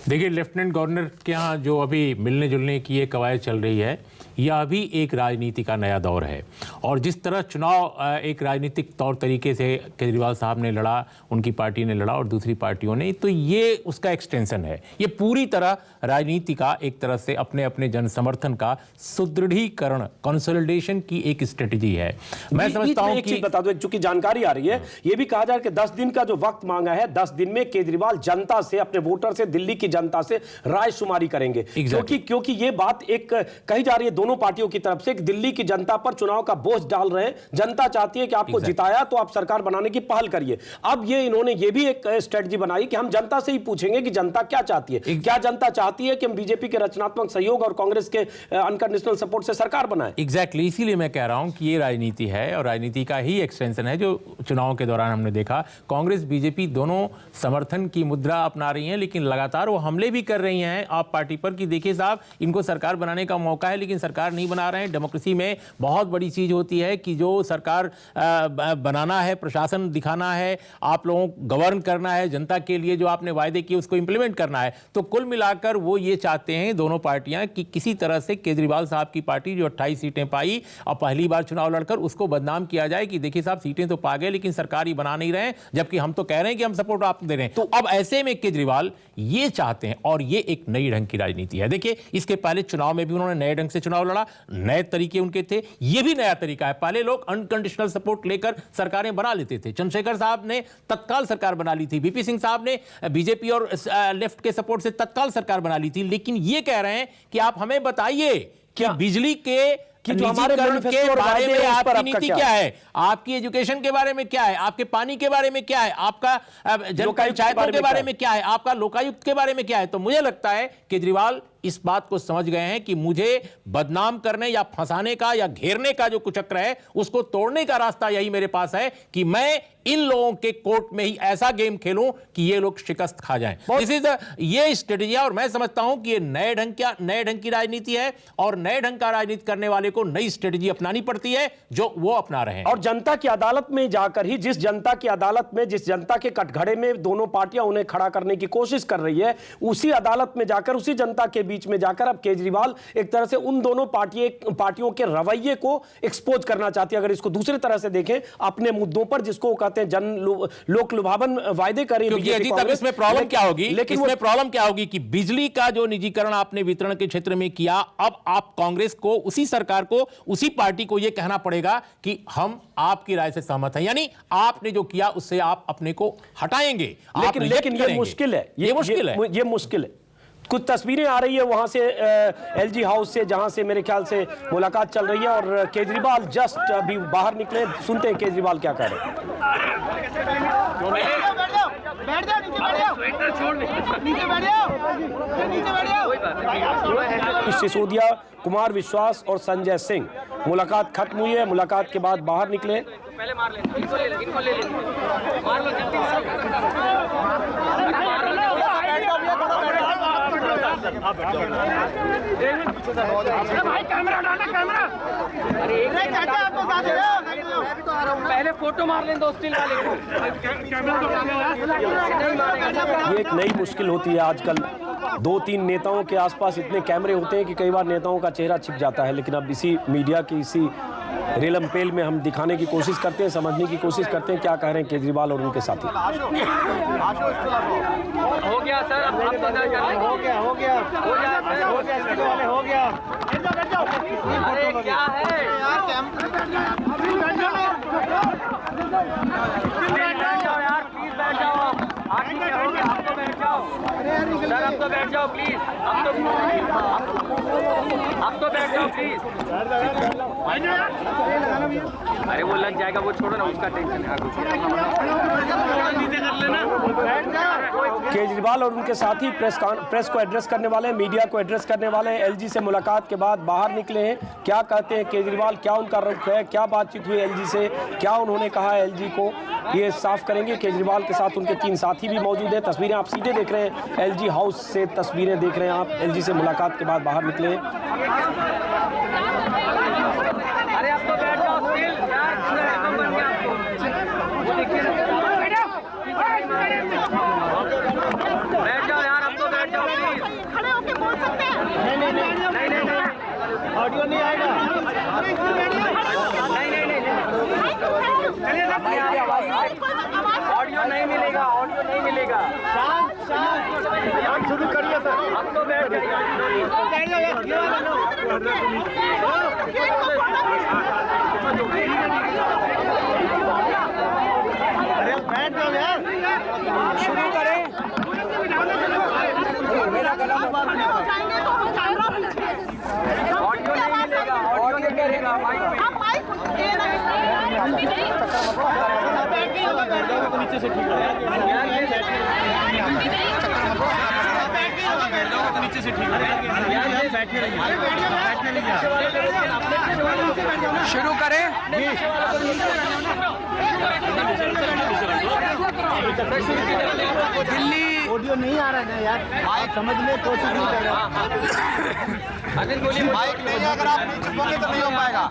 देखिए, लेफ्टिनेंट गवर्नर के यहाँ जो अभी मिलने जुलने की ये कवायद चल रही है, यह अभी एक राजनीति का नया दौर है। और जिस तरह चुनाव एक राजनीतिक तौर तरीके से केजरीवाल साहब ने लड़ा, उनकी पार्टी ने लड़ा और दूसरी पार्टियों ने, तो ये उसका एक्सटेंशन है। ये पूरी तरह राजनीति का एक तरह से अपने अपने जन समर्थन का सुदृढ़ीकरण, कंसोलिडेशन की एक स्ट्रेटजी है। मैं समझता हूं एक चीज बता दो, चूंकि जानकारी आ रही है, ये भी कहा जाए कि 10 दिन का जो वक्त मांगा है, 10 दिन में केजरीवाल जनता से, अपने वोटर से, दिल्ली की जनता से राय शुमारी करेंगे। क्योंकि ये बात एक कही जा रही है दोनों पार्टियों की तरफ से कि दिल्ली की जनता पर चुनाव का बोझ डाल रहे हैं, जनता चाहती है कि आपको जिताया तो आप सरकार बनाने की पहल करिए। अब ये इन्होंने ये भी एक स्ट्रेटजी बनाई कि हम जनता से ही पूछेंगे कि जनता क्या चाहती है। क्या जनता चाहती है कि हम बीजेपी के रचनात्मक सहयोग और कांग्रेस के अनकंडीशनल सपोर्ट से सरकार बनाएं? एग्जैक्टली, इसीलिए मैं कह रहा हूं कि ये राजनीति है और राजनीति का ही एक्सटेंशन है। जो चुनाव के दौरान हमने देखा, कांग्रेस बीजेपी दोनों समर्थन की मुद्रा अपना रही हैं, लेकिन लगातार वो हमले भी कर रही हैं आप पार्टी पर कि देखिए साहब, इनको सरकार बनाने का मौका है लेकिन सरकार नहीं बना रहे हैं। डेमोक्रेसी में बहुत बड़ी चीज होती है कि जो सरकार बनाना है, प्रशासन दिखाना है, आप लोगों को गवर्न करना है, जनता के लिए जो आपने वायदे किए उसको इंप्लीमेंट करना है। तो कुल मिलाकर वो ये चाहते हैं दोनों पार्टियां कि किसी तरह से केजरीवाल साहब की पार्टी जो 28 सीटें पाई और पहली बार चुनाव लड़कर, उसको बदनाम किया जाए कि देखिए साहब सीटें तो पा गए लेकिन सरकार ही बना नहीं रहे, जबकि हम तो कह रहे हैं कि हम सपोर्ट आपको दे रहे हैं। तो अब ऐसे में केजरीवाल ये चाहते हैं और ये एक नई ढंग की राजनीति है। देखिए, इसके पहले चुनाव में भी उन्होंने नए ढंग से चुनाव लड़ा, नए तरीके उनके थे, ये भी नया तरीका है। पहले लोग अनकंडीशनल सपोर्ट लेकर सरकारें बना लेते थे। चंद्रशेखर साहब ने तत्काल सरकार बना ली थी, बीपी सिंह साहब ने बीजेपी और लेफ्ट के सपोर्ट से तत्काल सरकार बना ली थी। लेकिन ये कह रहे हैं कि आप हमें बताइए कि बिजली के जो हमारे के बारे में आपकी नीति क्या है, आपकी एजुकेशन के बारे में क्या है, आपके पानी के बारे में क्या है, आपका जन पंचायतों के बारे में क्या है, आपका लोकायुक्त के बारे में क्या है। तो मुझे लगता है केजरीवाल इस बात को समझ गए हैं कि मुझे बदनाम करने या फंसाने का या घेरने का जो कुचक्र है, उसको तोड़ने का रास्ता यही मेरे पास है कि मैं इन लोगों के कोर्ट में ही ऐसा गेम खेलूं कि ये लोग शिकस्त खा जाएं। ये स्ट्रेटेजी है और मैं समझता हूं कि ये नए ढंग की राजनीति है और नए ढंग का राजनीति करने वाले को नई स्ट्रेटेजी अपनानी पड़ती है जो वो अपना रहे हैं। और जनता की अदालत में जाकर ही, जिस जनता की अदालत में, जिस जनता के कटघरे में दोनों पार्टियां उन्हें खड़ा करने की कोशिश कर रही है, उसी अदालत में जाकर, उसी जनता के बीच में जाकर अब केजरीवाल एक तरह से उन दोनों पार्टियों के रवैये को एक्सपोज करना चाहती है। अगर इसको दूसरी तरह से देखें, अपने मुद्दों पर, जिसको कहते हैं जन लोक लुभावन वायदे करें, इसमें प्रॉब्लम क्या होगी, इसमें प्रॉब्लम क्या होगी कि बिजली का जो निजीकरण आपने वितरण के क्षेत्र में किया, अब आप कांग्रेस को, उसी सरकार को, उसी पार्टी को यह कहना पड़ेगा कि हम आपकी राय से सहमत हैं, यानी आपने जो किया उससे आप अपने को हटाएंगे। लेकिन ये मुश्किल है, ये मुश्किल है। कुछ तस्वीरें आ रही है वहां से, एलजी हाउस से, जहां से मेरे ख्याल से मुलाकात चल रही है और केजरीवाल जस्ट अभी बाहर निकले। सुनते हैं केजरीवाल क्या कह रहे हैं। सिसोदिया, कुमार विश्वास और संजय सिंह, मुलाकात खत्म हुई है। मुलाकात के बाद बाहर निकले। पहले मार ले, इनको ले ले, मार लो जल्दी भाई, कैमरा डालना, कैमरा। अरे चाचा आपको साथ दो, पहले फोटो मार लें दो स्टिल वाले को। ये एक नई मुश्किल होती है आजकल। 2-3 नेताओं के आसपास इतने कैमरे होते हैं कि कई बार नेताओं का चेहरा छिप जाता है। लेकिन अब इसी मीडिया की इसी रेलमपेल में हम दिखाने की कोशिश करते हैं, समझने की कोशिश करते हैं क्या कह रहे हैं केजरीवाल और उनके साथी। हो गया सर, हो गया, हो गया, हो गया, हो गया। अरे क्या है यार, बैठ जाओ यार, प्लीज बैठ जाओ। आप ही कहोगे, आप तो बैठ जाओ सर, आप तो बैठ जाओ प्लीज, आप तो बैठ जाओ प्लीज। अरे वो लग जाएगा, वो छोड़ो ना, उसका टेंशन है। केजरीवाल और उनके साथी प्रेस को एड्रेस करने वाले, मीडिया को एड्रेस करने वाले, एलजी से मुलाकात के बाद बाहर निकले हैं। क्या कहते हैं केजरीवाल, क्या उनका रुख है, क्या बातचीत हुई एलजी से, क्या उन्होंने कहा एलजी को, ये साफ करेंगे। केजरीवाल के साथ उनके 3 साथी भी मौजूद हैं। तस्वीरें आप सीधे देख रहे हैं, एलजी हाउस से तस्वीरें देख रहे हैं आप। एलजी से मुलाकात के बाद बाहर निकले। अरे आप तो बैठ जाओ स्टिल यार, वो देखिए ना, बैठ जाओ यार, अब तो बैठ जाओ प्लीज। खड़े होके बोल सकते हैं? नहीं, ऑडियो नहीं आएगा। ऑडियो नहीं मिलेगा, ऑडियो नहीं मिलेगा। शांत शुरू करिए सर, अब तो बैठ जाइए। अरे बैठ जाओ यार, शुरू करें। मेरा गला ऑडियो नहीं मिलेगा, ऑडियो नहीं मिलेगा माइक में। नीचे से ठीक है, नीचे से ठीक है। शुरू करें। दिल्ली ऑडियो नहीं आ रहा है यार, माइक समझने की कोशिश नहीं कर रहा। माइक नहीं है, अगर आप नहीं छुपोगे तो नहीं हो पाएगा।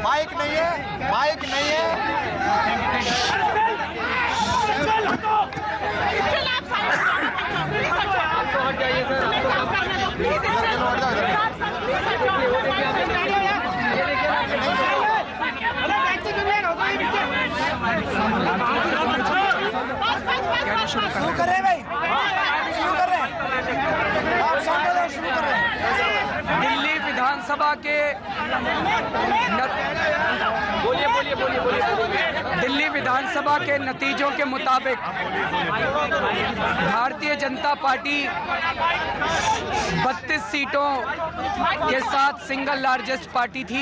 माइक नहीं है, माइक नहीं है। शुरू करें भाई, शुरू कर रहे हैं, आप सामने शुरू कर रहे हैं। दिल्ली विधानसभा के दिल्ली विधानसभा के नतीजों के मुताबिक भारतीय जनता पार्टी 32 सीटों के साथ सिंगल लार्जेस्ट पार्टी थी।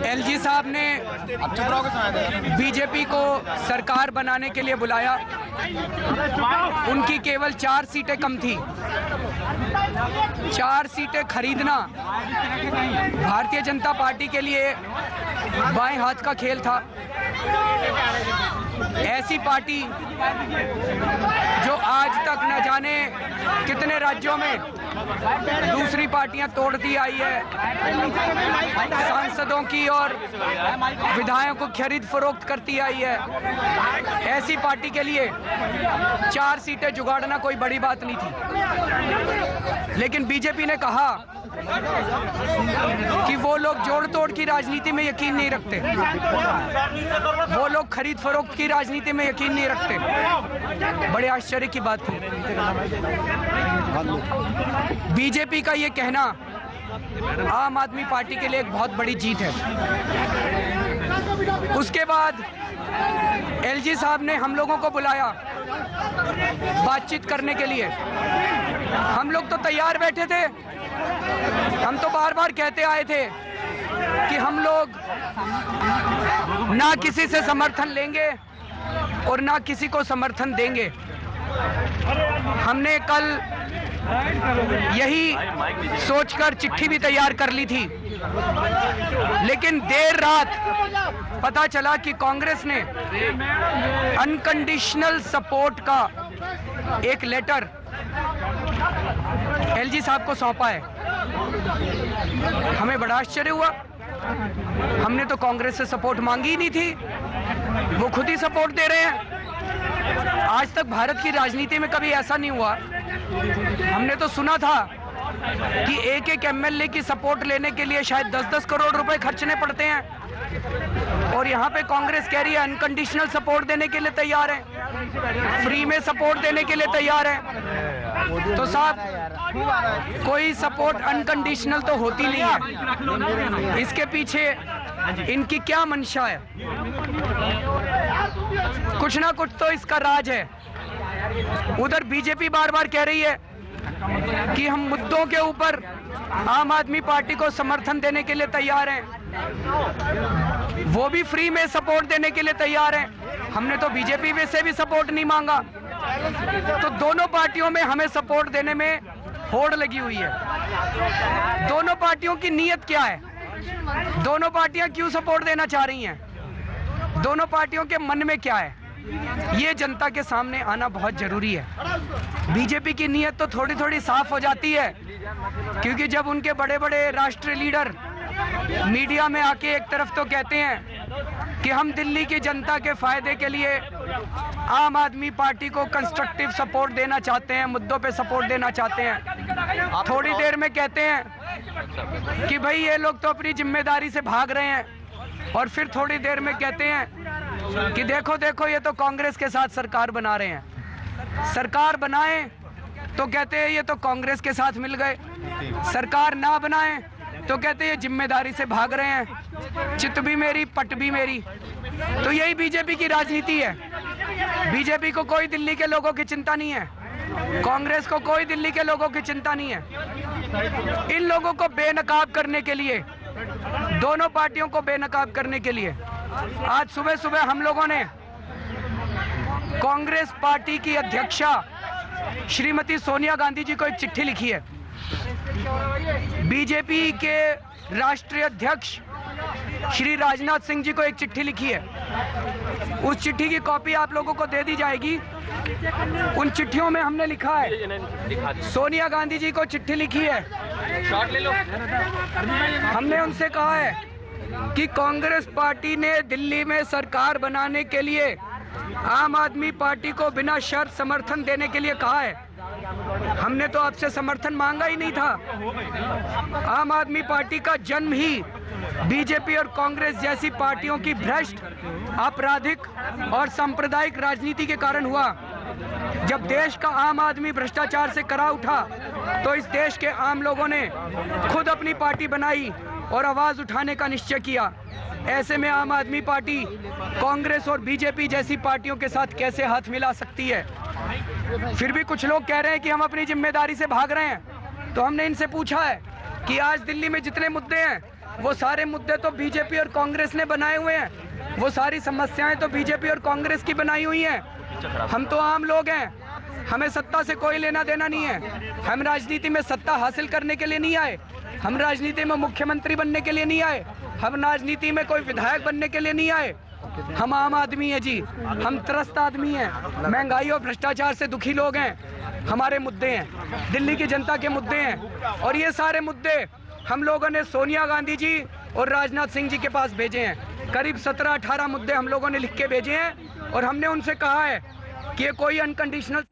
एलजी साहब ने बीजेपी को सरकार बनाने के लिए बुलाया। उनकी केवल 4 सीटें कम थी। 4 सीटें खरीदना भारतीय जनता पार्टी के लिए बाएं हाथ का खेल था। ऐसी पार्टी जो आज तक न जाने कितने राज्यों में दूसरी पार्टियां तोड़ती आई है, सांसदों की और विधायकों को खरीद फरोख्त करती आई है। ऐसी पार्टी के लिए 4 सीटें जुगाड़ना कोई बड़ी बात नहीं थी। लेकिन बीजेपी ने कहा कि वो लोग जोड़ तोड़ की राजनीति में यकीन नहीं रखते, वो लोग खरीद फरोख्त की राजनीति में यकीन नहीं रखते। बड़े आश्चर्य की बात थी। बीजेपी का ये कहना आम आदमी पार्टी के लिए एक बहुत बड़ी जीत है। उसके बाद एलजी साहब ने हम लोगों को बुलाया बातचीत करने के लिए। हम लोग तो तैयार बैठे थे। हम तो बार बार कहते आए थे कि हम लोग ना किसी से समर्थन लेंगे और ना किसी को समर्थन देंगे। हमने कल यही सोचकर चिट्ठी भी तैयार कर ली थी, लेकिन देर रात पता चला कि कांग्रेस ने अनकंडीशनल सपोर्ट का एक लेटर एलजी साहब को सौंपा है। हमें बड़ा आश्चर्य हुआ। हमने तो कांग्रेस से सपोर्ट मांगी ही नहीं थी, वो खुद ही सपोर्ट दे रहे हैं। आज तक भारत की राजनीति में कभी ऐसा नहीं हुआ। हमने तो सुना था कि एक एमएलए की सपोर्ट लेने के लिए शायद 10-10 करोड़ रुपए खर्चने पड़ते हैं, और यहाँ पे कांग्रेस कह रही है अनकंडीशनल सपोर्ट देने के लिए तैयार है, फ्री में सपोर्ट देने के लिए तैयार है। तो साहब कोई सपोर्ट अनकंडीशनल तो होती नहीं है। इसके पीछे इनकी क्या मंशा है? कुछ ना कुछ तो इसका राज है। उधर बीजेपी बार बार कह रही है कि हम मुद्दों के ऊपर आम आदमी पार्टी को समर्थन देने के लिए तैयार हैं, वो भी फ्री में सपोर्ट देने के लिए तैयार हैं। हमने तो बीजेपी में से भी सपोर्ट नहीं मांगा। तो दोनों पार्टियों में हमें सपोर्ट देने में होड़ लगी हुई है। दोनों पार्टियों की नीयत क्या है? दोनों पार्टियां क्यों सपोर्ट देना चाह रही हैं? दोनों पार्टियों के मन में क्या है? ये जनता के सामने आना बहुत जरूरी है। बीजेपी की नीयत तो थोड़ी थोड़ी साफ हो जाती है, क्योंकि जब उनके बड़े बड़े राष्ट्रीय लीडर मीडिया में आके एक तरफ तो कहते हैं कि हम दिल्ली की जनता के फायदे के लिए आम आदमी पार्टी को कंस्ट्रक्टिव सपोर्ट देना चाहते हैं, मुद्दों पे सपोर्ट देना चाहते हैं, थोड़ी देर में कहते हैं कि भाई ये लोग तो अपनी जिम्मेदारी से भाग रहे हैं, और फिर थोड़ी देर में कहते हैं कि देखो देखो ये तो कांग्रेस के साथ सरकार बना रहे हैं। सरकार बनाएं तो कहते हैं ये तो कांग्रेस के साथ मिल गए, सरकार ना बनाएं तो कहते हैं ये जिम्मेदारी से भाग रहे हैं, चित भी मेरी पट भी मेरी। तो यही बीजेपी की राजनीति है। बीजेपी को कोई दिल्ली के लोगों की चिंता नहीं है, कांग्रेस को कोई दिल्ली के लोगों की चिंता नहीं है। इन लोगों को बेनकाब करने के लिए, दोनों पार्टियों को बेनकाब करने के लिए आज सुबह सुबह हम लोगों ने कांग्रेस पार्टी की अध्यक्षा श्रीमती सोनिया गांधी जी को एक चिट्ठी लिखी है। बीजेपी के राष्ट्रीय अध्यक्ष श्री राजनाथ सिंह जी को एक चिट्ठी लिखी है। उस चिट्ठी की कॉपी आप लोगों को दे दी जाएगी। उन चिट्ठियों में हमने लिखा है, सोनिया गांधी जी को चिट्ठी लिखी है, हमने उनसे कहा है कि कांग्रेस पार्टी ने दिल्ली में सरकार बनाने के लिए आम आदमी पार्टी को बिना शर्त समर्थन देने के लिए कहा है। हमने तो आपसे समर्थन मांगा ही नहीं था। आम आदमी पार्टी का जन्म ही बीजेपी और कांग्रेस जैसी पार्टियों की भ्रष्ट, आपराधिक और सांप्रदायिक राजनीति के कारण हुआ। जब देश का आम आदमी भ्रष्टाचार से करा उठा तो इस देश के आम लोगों ने खुद अपनी पार्टी बनाई और आवाज उठाने का निश्चय किया। ऐसे में आम आदमी पार्टी कांग्रेस और बीजेपी जैसी पार्टियों के साथ कैसे हाथ मिला सकती है? फिर भी कुछ लोग कह रहे हैं कि हम अपनी जिम्मेदारी से भाग रहे हैं। तो हमने इनसे पूछा है कि आज दिल्ली में जितने मुद्दे हैं वो सारे मुद्दे तो बीजेपी और कांग्रेस ने बनाए हुए हैं, वो सारी समस्याएं तो बीजेपी और कांग्रेस की बनाई हुई हैं। हम तो आम लोग हैं, हमें सत्ता से कोई लेना देना नहीं है। हम राजनीति में सत्ता हासिल करने के लिए नहीं आए, हम राजनीति में मुख्यमंत्री बनने के लिए नहीं आए, हम राजनीति में कोई विधायक बनने के लिए नहीं आए। हम आम आदमी हैं जी, हम त्रस्त आदमी हैं, महंगाई और भ्रष्टाचार से दुखी लोग हैं। हमारे मुद्दे हैं, दिल्ली की जनता के मुद्दे हैं, और ये सारे मुद्दे हम लोगों ने सोनिया गांधी जी और राजनाथ सिंह जी के पास भेजे हैं। करीब 17-18 मुद्दे हम लोगों ने लिख के भेजे हैं, और हमने उनसे कहा है कि ये कोई अनकंडीशनल